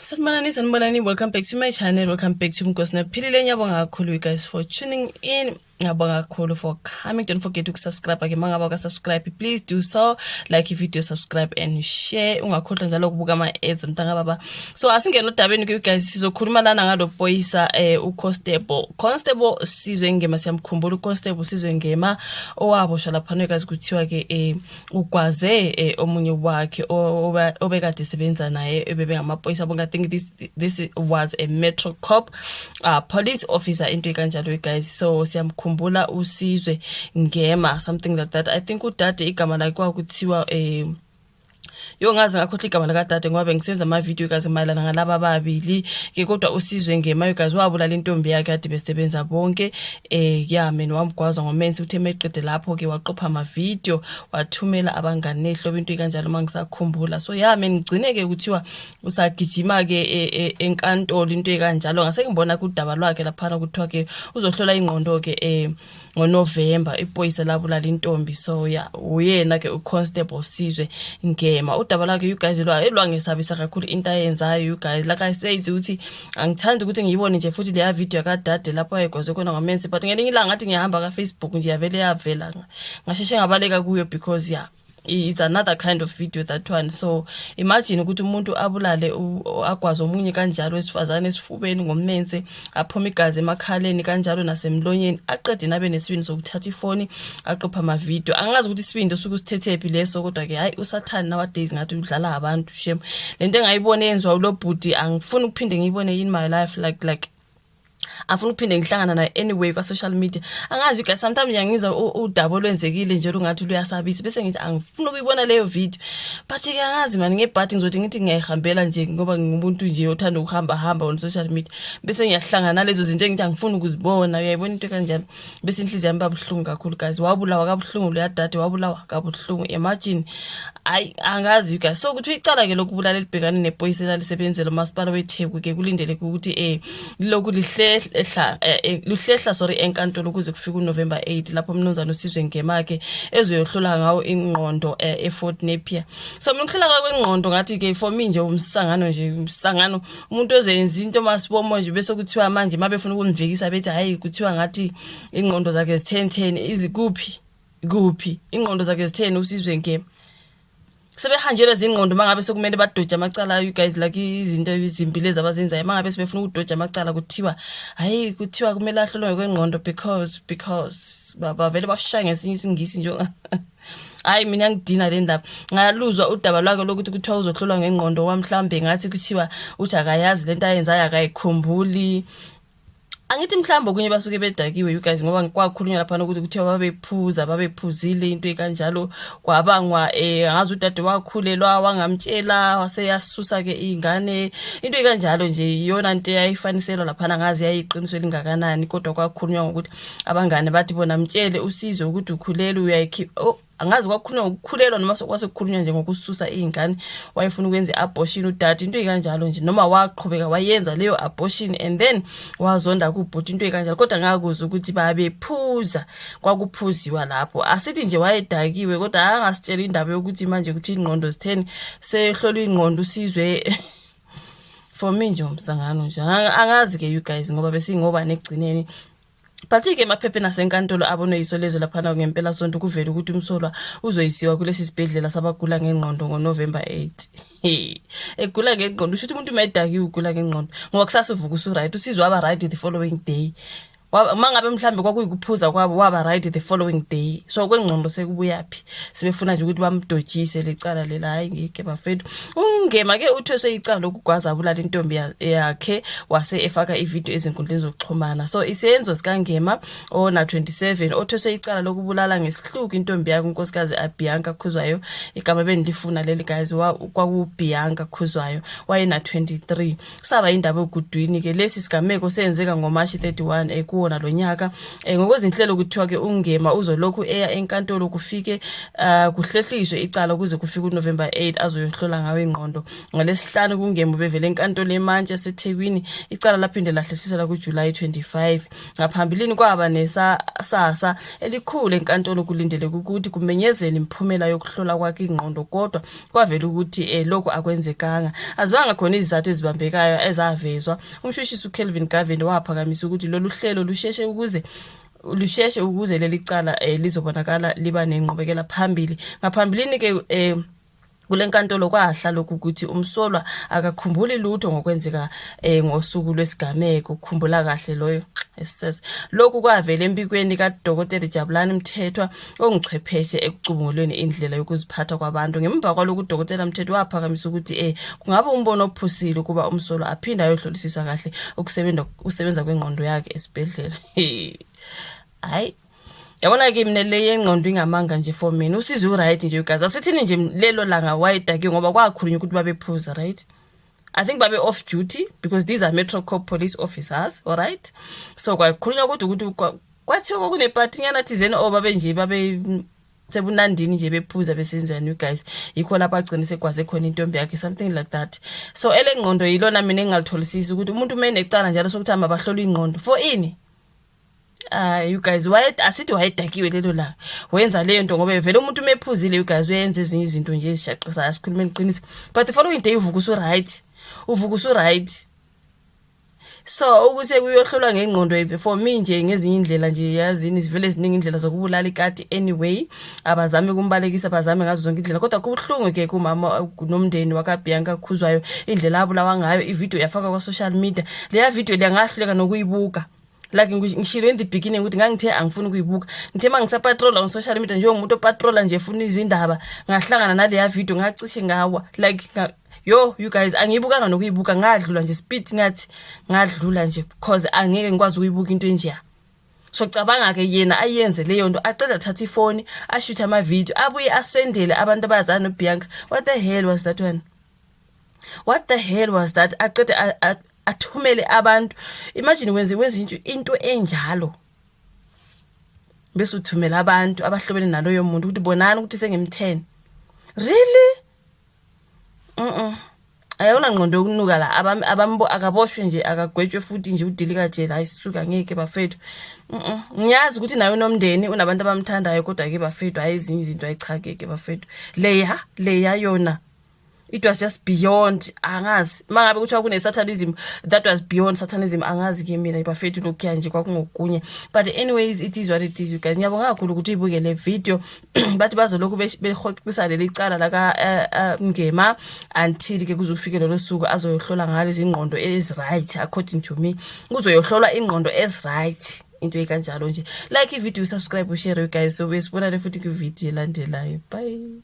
Sanibonani, welcome back to my channel. Welcome back to Mkosna Pilile. Ngiyabonga kakhulu you guys for tuning in. Ngiyabonga kakhulu for coming. Don't forget to subscribe. Ake mangaba subscribe, please do so. Like if video, subscribe and share. Ungakhohlwa njalo ukubuka ama ads mntanga baba. So asingena odabeni ku guys, sizokhuluma lana ngalo boyisa Constable Sizwe Ngema. Siyamkhumbula uConstable Sizwe Ngema owaboshwa lapha no guys kuthiwa ke ugwaze omunye wakhe obekade sebenza naye ebebe ngamapolice abonga. I think this was a Metro Cop police officer into kanjalo guys. So siyamkhumbula uSizwe Ngema, something like that. I think udade igama lakhe kwakuthiwa ngazi ngakhohle igama lakadade ngoba bengisenza ama video guys mayelana ngalaba ababili ke kodwa uSizwe Ngema guys wabulala intombi yakhe kade besebenza bonke mina wamgwaza ngomenzi uthe meqede lapho ke waqopha ama video wathumela abangane nehlobo into kanjalo mangisakhumbula. So mina ngigcineke ukuthiwa usagijima ke enkantolo into kanjalo ngase ngibona kudaba lwakhe lapha kuthiwa ke uzohlola ingqondo ke ngoNovember ipolice labulala intombi. So uyena ke uConstable Sizwe Ngema. Udaba lakhe you guys elwangesabisa kakhulu into ayenzayo you guys. Like I said ukuthi angithandi ukuthi ngiyibone nje futhi leya video kadade lapho ayegwaze khona ngomenzi, but ngelinye ilanga ngathi ngiyahamba ka Facebook nje yavele yavela ngasheshe ngabaleka kuyo because it's another kind of video that one. So imagine ukuthi umuntu abulale agwaza omunye kanjalo wesifazane esifubeni ngomenze aphuma igazi emakhaleni kanjalo nasemlonyeni aqede nabe nesibindi sokuthatha ifoni aqopha ama video. Angazi ukuthi isibindi osuku usithethephi leso kodwa ke hayi usathani nowadays ngathi udlala abantu shem. Lento engayibona yenzwa ulobhudi angifuni ukuphinde ngiyibone in my life like afuna ukuphinde ngihlangana naye anyway kwa social media. Angazi guys, sometimes ngiyangizwa udaba olwenzekile nje lungathi luyasabisa bese ngithi angifuni ukuyibona leyo video, but ke angazi manje ngebhadi ngizothi ngithi ngiyayihambela nje ngoba ngingumuntu nje othanda ukuhamba on social media bese ngiyahlangana nalezo zinto engithi angifuni ukuzibona. Uyayibona into kanjalo bese inhliziyo yami babuhlungu kakhulu guys. Wabulawa kabuhlungu lo yadade, wabulawa kabuhlungu. Imagine angazi guys. So ukuthi icala ke lokubulala libhekane nepolice elalisebenzela umasipala weTheku ke kulindele ukuthi lokhu luhlehla enkantolo ukuze kufike uNovember 8 lapho umnumzana uSizwe Ngema ke ezoyohlola ngawo ingqondo eFort Napier. So mina ukuhlela kwengqondo ngathi ke for me nje umsangano umuntu ozenza into masibomo nje bese kuthiwa manje mabefuna ukunivekisa bethi hayi kuthiwa ngathi ingqondo zakhe zi10 izikuphi ingqondo zakhe zi10 uSizwe Ngema sebehanjelwe zingqondo mangabe sokumele badoja amacala you guys like izinto ezimpilo ezabazenzayo mangabe sebefuna ukudoja amacala kuthiwa kumele ahlolwe kwengqondo because bavele bashaya ngesinye isingisi nje mina ngidina le ndaba. Ngayaluzwa udaba lwakhe lokuthi kuthiwa uzohlolwa ngengqondo wamhlambe ngathi kuthiwa uthi akayazi lento ayenzayo akayikhumbuli. Angithi mhlambo kunye basuke bedakiwe you guys ngoba ngikwakhulunywa lapha ukuthi kuthiwa babephuzile into ekanjalo kwabangwa ngazi udade wakhulelwa wangamtshela waseyasusa ke ingane into ekanjalo nje iyona into eyayifaniselwa lapha ngazi yayiqiniswe lingakanani kodwa kwakhulunywa ukuthi abangane bathi bona mtshele uSizwe ukuthi ukhulelwe uyayikhipha. Angazi kwakhulunywa ukukhulelwa noma sokwasekukhulunywa nje ngokususa izingane wayefuna ukwenza abortion udade into ekanjalo nje noma waqhubeka wayenza leyo abortion and then wazonda kubhuti into ekanjalo kodwa ngakuzwa ukuthi babephuza kwakuphuziwa lapho. Asithi nje wayedakiwe kodwa angasitshela indaba yokuthi manje kuthi ingqondo zi10 sehlolwa ingqondo uSizwe. For me nje umsangano nje angazi ke you guys ngoba besingoba negcineni. But ke emaphephe nasenkantolo abonoyiso lezo lapha ngempela sonto kuvela ukuthi umsolwa uzoyisiwa kulesi sibhedlela sabagula ngengqondo ngoNovember 8. Egula ngengqondo usho ukuthi umuntu mayedaki ugula ngengqondo ngoba kusasa uvuka usuright uSizwe waba right the following day. Mangabe mhlambe kwakuyikuphuza kwabo waba right the following day. So kwengqondo sekubuyaphi sebefuna nje ukuthi bamdojise lecala lela hayi ngeke bafethu. Ngema ke uthweswe icala lokugwaza abulala intombi yakhe wase efaka ivideo ezinkundleni zokuxhumana. So isenzo sikaNgema ona 27 othweswe icala lokubulala ngesihluku intombi yakhe unkosikazi Bianca Khuzwayo. Igama benilifuna leli guys kwakuBianca Khuzwayo wayena 23. Saba indaba ogudwini ke lesi sigameko senzeka ngoMarch 31 kuwona lo nyaka. Ngokwezinhlelo kuthiwa ke ungema uzolokhu eya enkantolo kufike kuhlehliswe icala ukuze kufike uNovember 8 azoyohlola ngawe ingqondo. Ngalesihlanu kungema bevele enkantolo eMantshi yaseThekwini, icala laphinde lahlehliselwa kuJuly 25. Ngaphambilini kwaba nesasa elikhulu enkantolo kulindele ukuthi kumenyezele imiphumela yokuhlola kwakhe ingqondo, kodwa kwavela ukuthi lokho akwenzekanga. Azibanga khona izizathu ezibambekayo ezavezwa. Umshushisi uKelvin Gavin waphakamisa ukuthi lolu hlelo lusheshe ukuze leli cala lizobonakala liba nenqubekela phambili. Ngaphambilini ke kulenkantolo kwahlala ukuthi umsolwa akakhumbuli lutho ngokwenzeka ngosuku lwesigameko. Ukukhumbula kahle loyo lokhu kwavela empikweni kaDokotela Jabulani Mthethwa onguchwepheshe ekucubungulweni indlela yokuziphatha kwabantu. Ngemva kwalokhu uDokotela Mthethwa waphakamisa ukuthi kungaba umbono ophusile kuba umsolwa aphinda ayohlolisiswa kahle ukusebenza kwengqondo yakhe esibhedlela. Hayi, yabona ke mina le yengqondo ingamanga nje for mina. Usizo right nje guys. Asithini nje lelo langa wayidake ngoba kwakhulunywa ukuthi babephuza, right? I think babe off duty because these are Metro Corp police officers, all right? So kwakhulunywa ukuthi kwathiwa kune party nyana thizeni babe nje babe sebunandini nje bephuza besenzani you guys. Yikho lapha agcina sekwaze khona intombi yakhe, something like that. So elengqondo yilona mina engalitholisisa ukuthi umuntu umene ecala njalo sokuthi hamba bahlole ingqondo for ini. You guys, asithi wayedakiwe lelo la wenza leyo nto ngoba vele umuntu umephuzile you guys uyenza ezinye izinto nje ezishaqisa sikhuluma iqiniso, but the following day uvuka usu right. So ukuse kuyohlolwa ngengqondo for me nje ngezinye indlela nje yazini sivele eziningi indlela zokubulala ikati anyway, abazame kumbalekisa bazame ngazo zonke indlela, kodwa kubuhlungu ke kumama nomndeni wakaBianca Khuzwayo indlela abulawa ngayo. Ivideo yafaka kwa social media, leya video liyangahluleka nokuyibuka. Like ngishilo in the beginning ukuthi ngangithe angifuni ukuyibuka, ngithe mangisapatrola on social media njengomuntu opatrola nje efuna izindaba, ngahlangana naleya video ngacishe ngawa like yo you guys angiyibukanga nokuyibuka, ngadlula nje speed ngathi ngadlula nje because angeke ngikwazi ukuyibuka into enjeya. So cabanga ke yena ayenze leyo nto, aqeda athatha ifoni ashoot ama video abuye asendele abantu abazana noBianca. What the hell was that one? What the hell was that? Aqeda athumele abantu. Imagine wenza into enjalo bese uthumela abantu abahlobene naloyo muntu ukuthi bonani ukuthi sengem10. Really? Ayona ngqondo yokunuka la akaboshwe nje akagwetshwe futhi nje udilika jela ayisuka ngeke bafethu. Ngiyazi ukuthi nawe nomndeni unabantu abamthandayo, kodwa ke bafethu ayezinye izinto ayichakeke bafethu. Leya yona it was just beyond. Angazi mangabe kuthiwa kune satanism that was beyond satanism, angazi ke mina bafethu lokhu nje kwakungokunye. But anyways, it is what it is you guys. Ngiyabonga kakhulu ukuthi uyibuke le video bathi bazolokhu behoqisa leli cala la ka Ngema until ke kuzofika lo suku azoyohlola ngale izingqondo is right. According to me kuzoyohlolwa ingqondo is right, into ekanjalo nje. Like ivideo, subscribe, share you guys. So besibona le futhi ku video elandelayo. Bye.